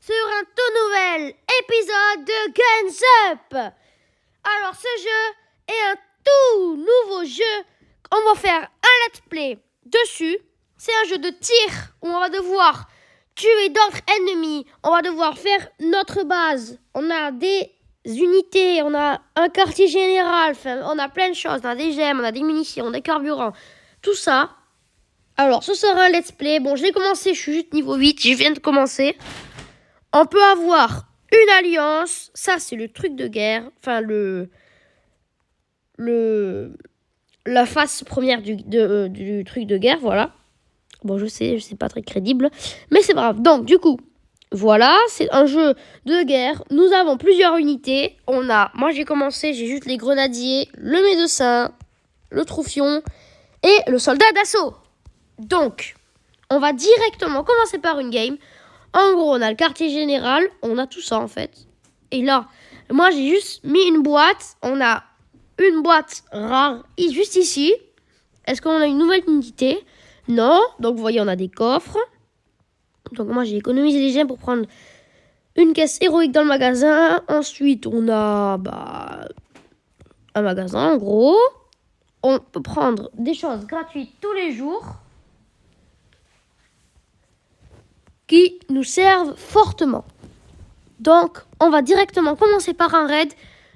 sur un tout nouvel épisode de Guns Up. Alors ce jeu est un tout nouveau jeu. On va faire un let's play dessus. C'est un jeu de tir où on va devoir tuer d'autres ennemis. On va devoir faire notre base. On a des unités, on a un quartier général, on a plein de choses. On a des gemmes, on a des munitions, des carburants, tout ça. Alors, ce sera un let's play. Bon, j'ai commencé, je suis juste niveau 8, je viens de commencer. On peut avoir une alliance. Ça, c'est le truc de guerre. Enfin, la face première du truc de guerre, voilà. Bon, je sais, c'est pas très crédible, mais c'est pas grave. Donc, du coup, voilà, c'est un jeu de guerre. Nous avons plusieurs unités. Moi j'ai commencé, j'ai juste les grenadiers, le médecin, le troufion et le soldat d'assaut. Donc, on va directement commencer par une game. En gros, on a le quartier général, on a tout ça en fait. Et là, moi j'ai juste mis une boîte. On a une boîte rare juste ici. Est-ce qu'on a une nouvelle unité ? Non. Donc vous voyez, on a des coffres. Donc moi j'ai économisé les gemmes pour prendre une caisse héroïque dans le magasin. Ensuite, on a un magasin en gros. On peut prendre des choses gratuites tous les jours qui nous servent fortement. Donc, on va directement commencer par un raid.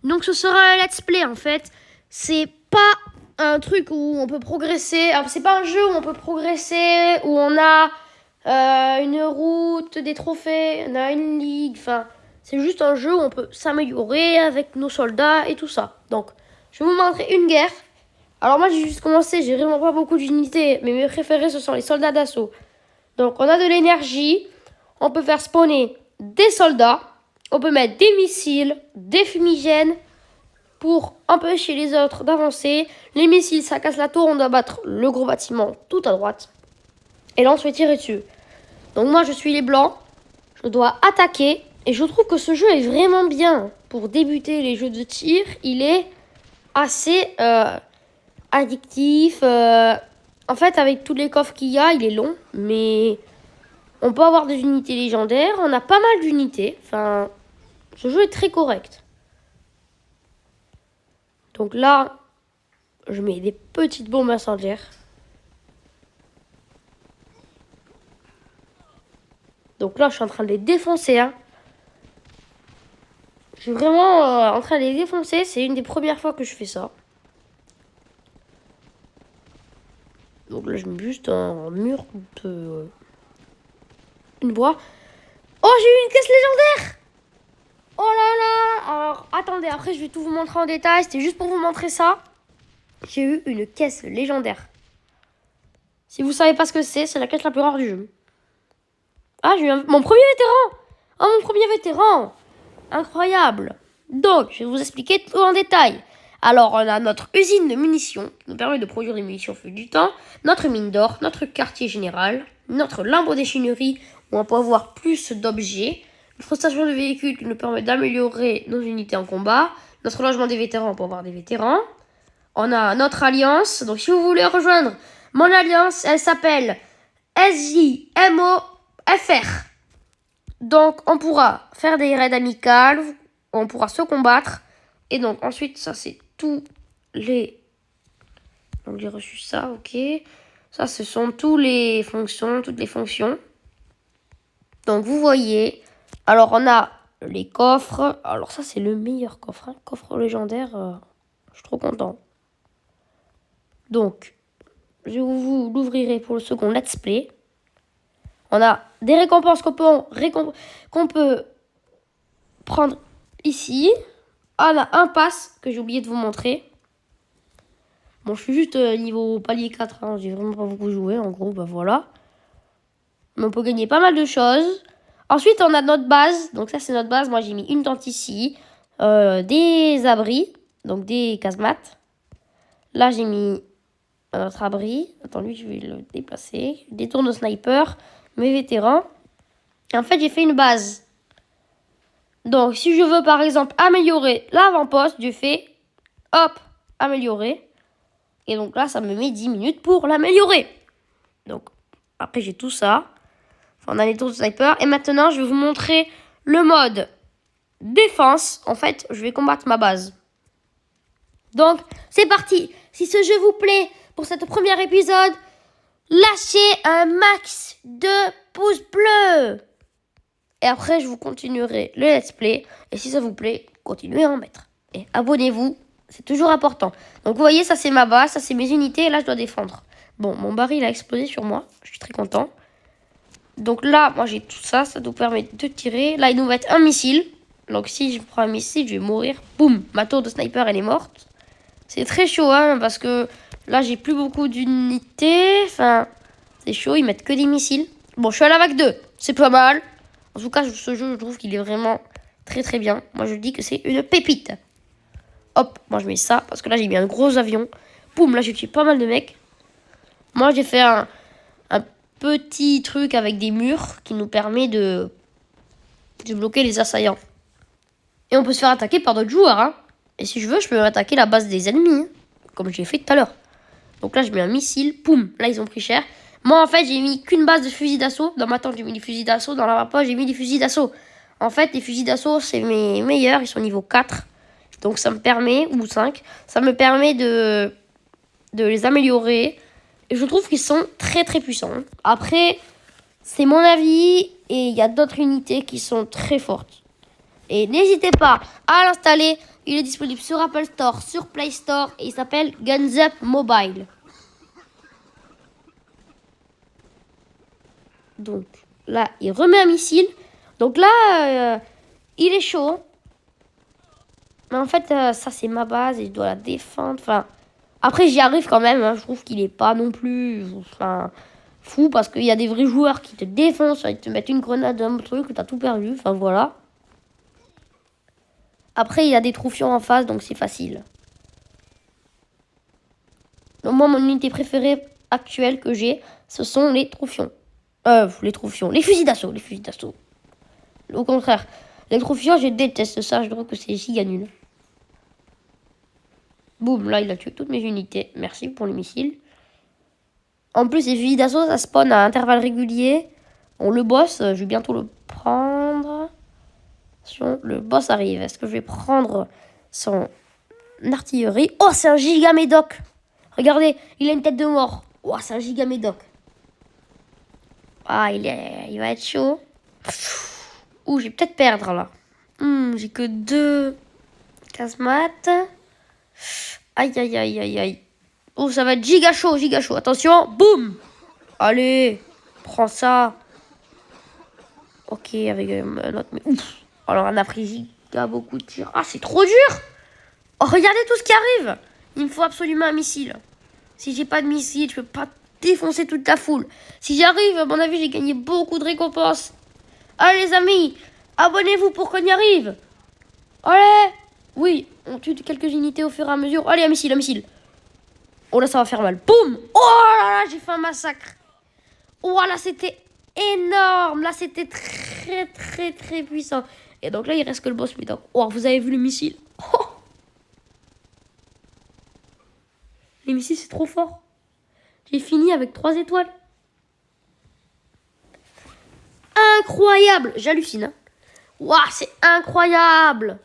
Donc, ce sera un let's play, en fait. C'est pas un truc où on peut progresser. Alors, c'est pas un jeu où on peut progresser, où on a une route, des trophées, on a une ligue. Enfin, c'est juste un jeu où on peut s'améliorer avec nos soldats et tout ça. Donc, je vais vous montrer une guerre. Alors, moi, j'ai juste commencé. J'ai vraiment pas beaucoup d'unités. Mais mes préférés, ce sont les soldats d'assaut. Donc, on a de l'énergie. On peut faire spawner des soldats. On peut mettre des missiles, des fumigènes pour empêcher les autres d'avancer. Les missiles, ça casse la tour. On doit battre le gros bâtiment tout à droite. Et là, on se fait tirer dessus. Donc, moi, je suis les blancs. Je dois attaquer. Et je trouve que ce jeu est vraiment bien. Pour débuter les jeux de tir, il est assez addictif. En fait, avec tous les coffres qu'il y a, il est long. Mais on peut avoir des unités légendaires. On a pas mal d'unités. Enfin, ce jeu est très correct. Donc là, je mets des petites bombes incendiaires. Donc là, je suis en train de les défoncer. Je suis vraiment en train de les défoncer. C'est une des premières fois que je fais ça. Donc là, je mets juste un mur de... une voie. Oh, j'ai eu une caisse légendaire! Oh là là! Alors, attendez, après, je vais tout vous montrer en détail. C'était juste pour vous montrer ça. J'ai eu une caisse légendaire. Si vous savez pas ce que c'est la caisse la plus rare du jeu. Ah, j'ai eu mon premier vétéran! Oh, mon premier vétéran! Incroyable! Donc, je vais vous expliquer tout en détail. Alors, on a notre usine de munitions qui nous permet de produire des munitions au fil du temps, notre mine d'or, notre quartier général, notre lambeau d'échinerie où on peut avoir plus d'objets, notre station de véhicules qui nous permet d'améliorer nos unités en combat, notre logement des vétérans, on peut avoir des vétérans. On a notre alliance. Donc, si vous voulez rejoindre mon alliance, elle s'appelle SJMOFR. Donc, on pourra faire des raids amicales, on pourra se combattre. Et donc, ensuite, ça, c'est tous les... Donc, j'ai reçu ça, ok. Ça, ce sont toutes les fonctions. Donc, vous voyez. Alors, on a les coffres. Alors, ça, c'est le meilleur coffre. Coffre légendaire. Je suis trop content. Donc, je vous l'ouvrirai pour le second let's play. On a des récompenses qu'on peut prendre ici. On a un pass que j'ai oublié de vous montrer. Bon, je suis juste niveau palier 4. J'ai vraiment pas beaucoup joué. En gros, bah voilà. Mais on peut gagner pas mal de choses. Ensuite, on a notre base. Donc ça, c'est notre base. Moi, j'ai mis une tente ici. Des abris. Donc des casemates. Là, j'ai mis notre abri. Attends, lui, je vais le déplacer. Des tours de sniper. Mes vétérans. Et en fait, j'ai fait une base. Donc, si je veux, par exemple, améliorer l'avant-poste, je fais, hop, améliorer. Et donc là, ça me met 10 minutes pour l'améliorer. Donc, après, j'ai tout ça. Enfin, on a les tours de sniper. Et maintenant, je vais vous montrer le mode défense. En fait, je vais combattre ma base. Donc, c'est parti. Si ce jeu vous plaît pour ce premier épisode, lâchez un max de pouces bleus. Et après, je vous continuerai le let's play. Et si ça vous plaît, continuez à en mettre. Et abonnez-vous, c'est toujours important. Donc, vous voyez, ça c'est ma base, ça c'est mes unités. Et là, je dois défendre. Bon, mon baril a explosé sur moi. Je suis très content. Donc là, moi j'ai tout ça. Ça nous permet de tirer. Là, il nous va être un missile. Donc si je prends un missile, je vais mourir. Boum, ma tour de sniper, elle est morte. C'est très chaud, hein, parce que là, j'ai plus beaucoup d'unités. Enfin, c'est chaud, ils mettent que des missiles. Bon, je suis à la vague 2. C'est pas mal. En tout cas, ce jeu, je trouve qu'il est vraiment très très bien. Moi, je dis que c'est une pépite. Hop, moi je mets ça, parce que là, j'ai mis un gros avion. Boum, là, j'ai tué pas mal de mecs. Moi, j'ai fait un petit truc avec des murs qui nous permet de bloquer les assaillants. Et on peut se faire attaquer par d'autres joueurs, hein. Et si je veux, je peux attaquer la base des ennemis, hein, comme j'ai fait tout à l'heure. Donc là, je mets un missile, poum, là, ils ont pris cher. Moi, en fait, j'ai mis qu'une base de fusils d'assaut. Dans ma tente, j'ai mis des fusils d'assaut. Dans la poche, j'ai mis des fusils d'assaut. En fait, les fusils d'assaut, c'est mes meilleurs. Ils sont niveau 4. Donc, ça me permet, ou 5, ça me permet de les améliorer. Et je trouve qu'ils sont très, très puissants. Après, c'est mon avis. Et il y a d'autres unités qui sont très fortes. Et n'hésitez pas à l'installer. Il est disponible sur Apple Store, sur Play Store. Et il s'appelle Guns Up Mobile. Donc là, il remet un missile. Donc là, il est chaud. Mais en fait, ça, c'est ma base et je dois la défendre. Enfin, après, j'y arrive quand même. Hein. Je trouve qu'il est pas non plus fou parce qu'il y a des vrais joueurs qui te défoncent. Ils te mettent une grenade, un truc, t'as tout perdu. Enfin, voilà. Après, il y a des troufions en face, donc c'est facile. Donc, moi, mon unité préférée actuelle que j'ai, ce sont les troufions. Les fusils d'assaut, Au contraire, les troufions, je déteste ça, je trouve que c'est giga nul. Boum, là, il a tué toutes mes unités. Merci pour les missiles. En plus, les fusils d'assaut, ça spawn à intervalles réguliers. Bon, le boss, je vais bientôt le prendre. Attention, le boss arrive. Est-ce que je vais prendre son artillerie? Oh, c'est un giga médoc. Regardez, il a une tête de mort. Oh, c'est un giga médoc. Ah, il va être chaud. Ouh, je vais peut-être perdre là. J'ai que 2 casemates. Aïe, aïe, aïe, aïe, aïe. Oh, ça va être giga chaud, giga chaud. Attention, boum. Allez, prends ça. Ok, avec notre... Ouf. Alors, on a pris giga beaucoup de tirs. Ah, c'est trop dur. Oh, regardez tout ce qui arrive. Il me faut absolument un missile. Si j'ai pas de missile, je peux pas défoncer toute la foule. Si j'y arrive, à mon avis, j'ai gagné beaucoup de récompenses. Allez, les amis, abonnez-vous pour qu'on y arrive. Allez. Oui, on tue quelques unités au fur et à mesure. Allez, un missile, un missile. Oh là, ça va faire mal. Boum. Oh là là, j'ai fait un massacre. Oh là, c'était énorme. Là, c'était très, très, très puissant. Et donc là, il reste que le boss. Oh, vous avez vu le missile. Oh. Les missiles, c'est trop fort. J'ai fini avec 3 étoiles. Incroyable. J'hallucine. Hein. Waouh, c'est incroyable.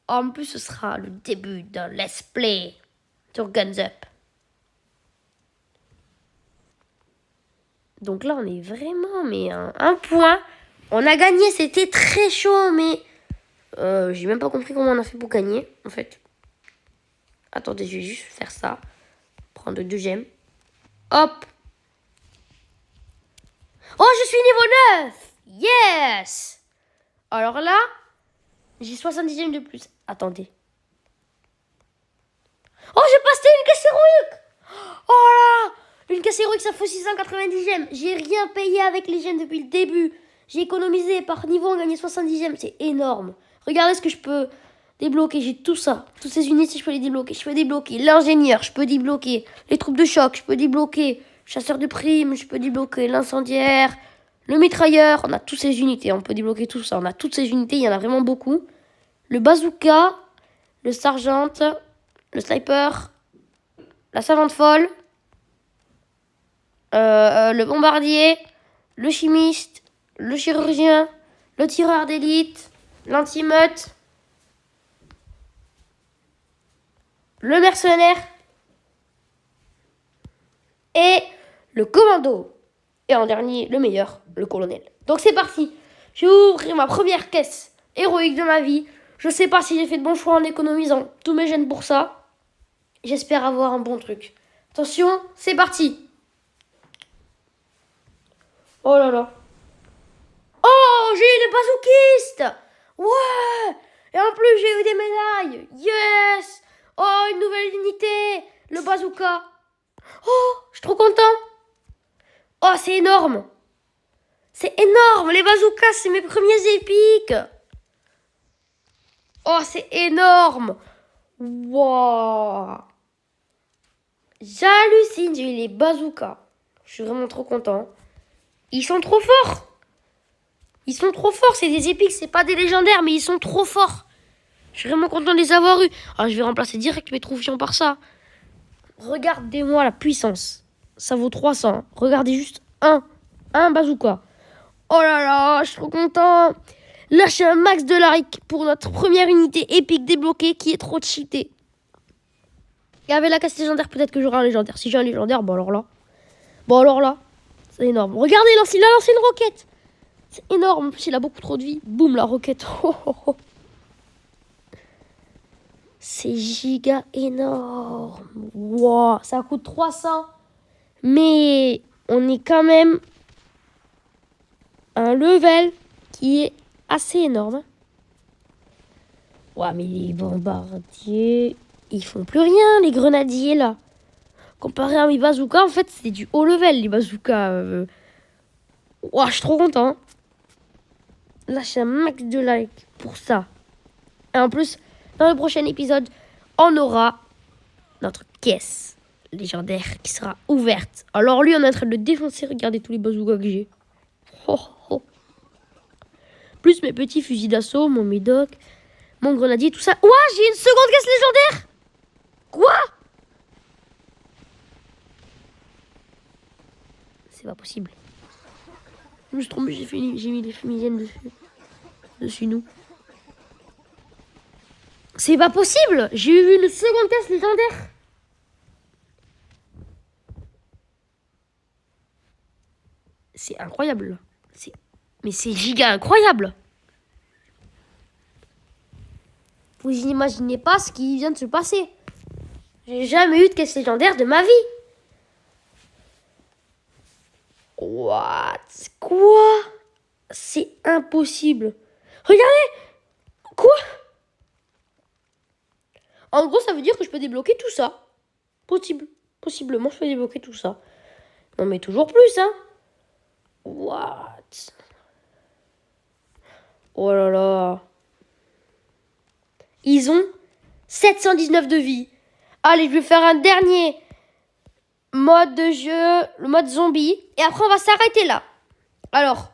En plus, ce sera le début d'un let's play sur Guns Up. Donc là, on est vraiment mais un point. On a gagné, c'était très chaud, mais j'ai même pas compris comment on a fait pour gagner, en fait. Attendez, je vais juste faire ça. Prendre le deuxième. Hop. Oh, je suis niveau 9. Yes. Alors là, j'ai 70e de plus. Attendez. Oh, j'ai passé une caisse héroïque. Oh là, une caisse héroïque, ça fait 690 gemmes. J'ai rien payé avec les gemmes depuis le début. J'ai économisé par niveau, on gagnait 70 gemmes. C'est énorme. Regardez ce que je peux débloquer. J'ai tout ça. Toutes ces unités, je peux les débloquer. Je peux débloquer l'ingénieur, je peux débloquer les troupes de choc, je peux débloquer chasseur de primes, je peux débloquer l'incendiaire, le mitrailleur. On a toutes ces unités. On peut débloquer tout ça. On a toutes ces unités. Il y en a vraiment beaucoup. Le bazooka, le sergent, le sniper, la savante folle, le bombardier, le chimiste, le chirurgien, le tireur d'élite, l'antimeute, le mercenaire et le commando. Et en dernier, le meilleur, le colonel. Donc c'est parti. Je vais ouvrir ma première caisse héroïque de ma vie. Je sais pas si j'ai fait de bons choix en économisant tous mes gènes pour ça. J'espère avoir un bon truc. Attention, c'est parti. Oh là là. Oh, j'ai eu le bazookiste. Ouais. Et en plus, j'ai eu des médailles. Yes. Oh, une nouvelle unité. Le bazooka. Oh, je suis trop content. Oh, c'est énorme. C'est énorme. Les bazookas, c'est mes premiers épiques. Oh, c'est énorme. Wow. J'hallucine, j'ai eu les bazookas. Je suis vraiment trop content. Ils sont trop forts. Ils sont trop forts, c'est des épiques, c'est pas des légendaires, mais ils sont trop forts. Je suis vraiment content de les avoir eus. Alors, je vais remplacer direct mes troufions par ça. Regardez-moi la puissance. Ça vaut 300. Regardez juste un bazooka. Oh là là, je suis trop content. Lâchez un max de like pour notre première unité épique débloquée qui est trop cheatée. Et avec la caisse légendaire, peut-être que j'aurai un légendaire. Si j'ai un légendaire, bon alors là, c'est énorme. Regardez, il a lancé une roquette. C'est énorme. En plus, il a beaucoup trop de vie. Boum, la roquette. Oh, oh, oh. C'est giga énorme. Wow, ça coûte 300. Mais on est quand même à un level qui est assez énorme. Ouais, mais les bombardiers, ils font plus rien, les grenadiers, là. Comparé à mes bazookas, en fait, c'est du haut level, les bazookas. Ouah, je suis trop content. Lâchez un max de likes pour ça. Et en plus, dans le prochain épisode, on aura notre caisse légendaire qui sera ouverte. Alors lui, on est en train de le défoncer. Regardez tous les bazookas que j'ai. Oh, oh. Plus mes petits fusils d'assaut, mon médoc, mon grenadier, tout ça. Ouah, j'ai une seconde caisse légendaire. Quoi? C'est pas possible. Je me suis trompé, j'ai mis les fumigènes dessus nous. C'est pas possible. J'ai eu une seconde caisse légendaire. C'est incroyable. Mais c'est giga incroyable. Vous imaginez pas ce qui vient de se passer. J'ai jamais eu de caisse légendaire de ma vie. What? Quoi? C'est impossible. Regardez. Quoi? En gros, ça veut dire que je peux débloquer tout ça. Possiblement, je peux débloquer tout ça. Non, mais toujours plus, hein. What? Oh là là. Ils ont 719 de vie. Allez, je vais faire un dernier mode de jeu, le mode zombie. Et après, on va s'arrêter là. Alors,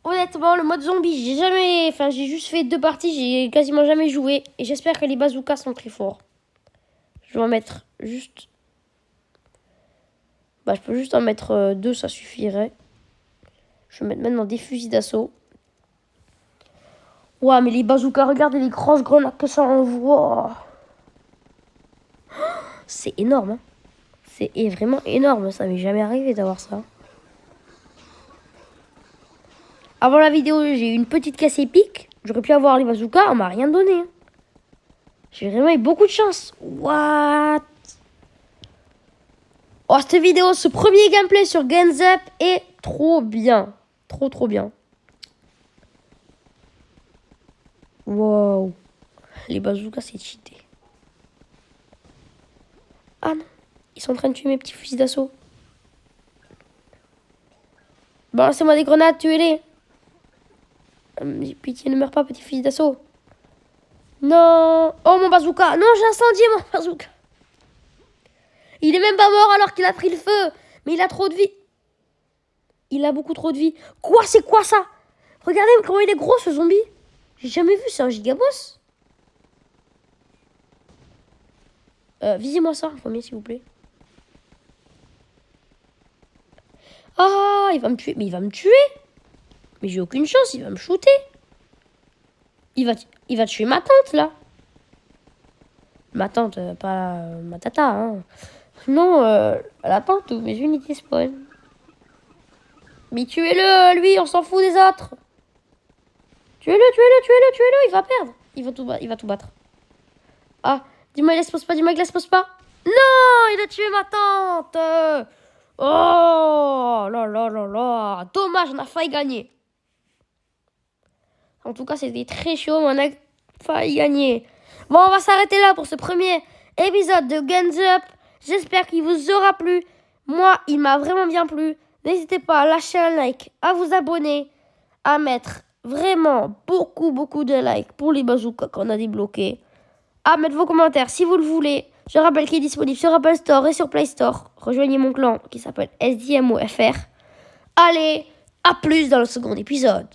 honnêtement, le mode zombie, j'ai juste fait 2 parties, j'ai quasiment jamais joué. Et j'espère que les bazookas sont très forts. Je vais en mettre juste... je peux juste en mettre 2, ça suffirait. Je vais mettre maintenant des fusils d'assaut. Ouah, mais les bazookas, regardez les grosses grenades que ça envoie. C'est énorme, hein. C'est vraiment énorme, ça m'est jamais arrivé d'avoir ça. Avant la vidéo, j'ai eu une petite caisse épique. J'aurais pu avoir les bazookas, on m'a rien donné. J'ai vraiment eu beaucoup de chance. What? Oh, cette vidéo, ce premier gameplay sur Guns Up est trop bien. Trop bien. Wow. Les bazookas, c'est cheaté. Ah non, ils sont en train de tuer mes petits fusils d'assaut. Balancez-moi des grenades, tuez-les. Pitié, ne meurs pas, petit fusil d'assaut. Non. Oh, mon bazooka. Non, j'ai incendié mon bazooka. Il est même pas mort alors qu'il a pris le feu. Mais il a trop de vie. Il a beaucoup trop de vie. Quoi, c'est quoi ça? Regardez comment il est gros, ce zombie. J'ai jamais vu, c'est un gigaboss. Visez-moi ça en premier, s'il vous plaît. Ah, il va me tuer. Mais il va me tuer. Mais j'ai aucune chance, il va me shooter. Il va tuer ma tante, là. Ma tante, pas ma tata, hein. Non, la tante, mais Unity Spawn. Mais tuez-le, lui, on s'en fout des autres. Tuez-le, tuez-le, tuez-le, tuez-le, il va perdre. Il va tout battre. Ah, dis-moi, il laisse pose pas, dis-moi, il laisse pose pas. Non, il a tué ma tante. Oh, là, là, là, là. Dommage, on a failli gagner. En tout cas, c'était très chaud, mais on a failli gagner. Bon, on va s'arrêter là pour ce premier épisode de Guns Up. J'espère qu'il vous aura plu. Moi, il m'a vraiment bien plu. N'hésitez pas à lâcher un like, à vous abonner, à mettre vraiment beaucoup, beaucoup de likes pour les bazookas qu'on a débloqués. À mettre vos commentaires si vous le voulez. Je rappelle qu'il est disponible sur Apple Store et sur Play Store. Rejoignez mon clan qui s'appelle SDMOFR. Allez, à plus dans le second épisode.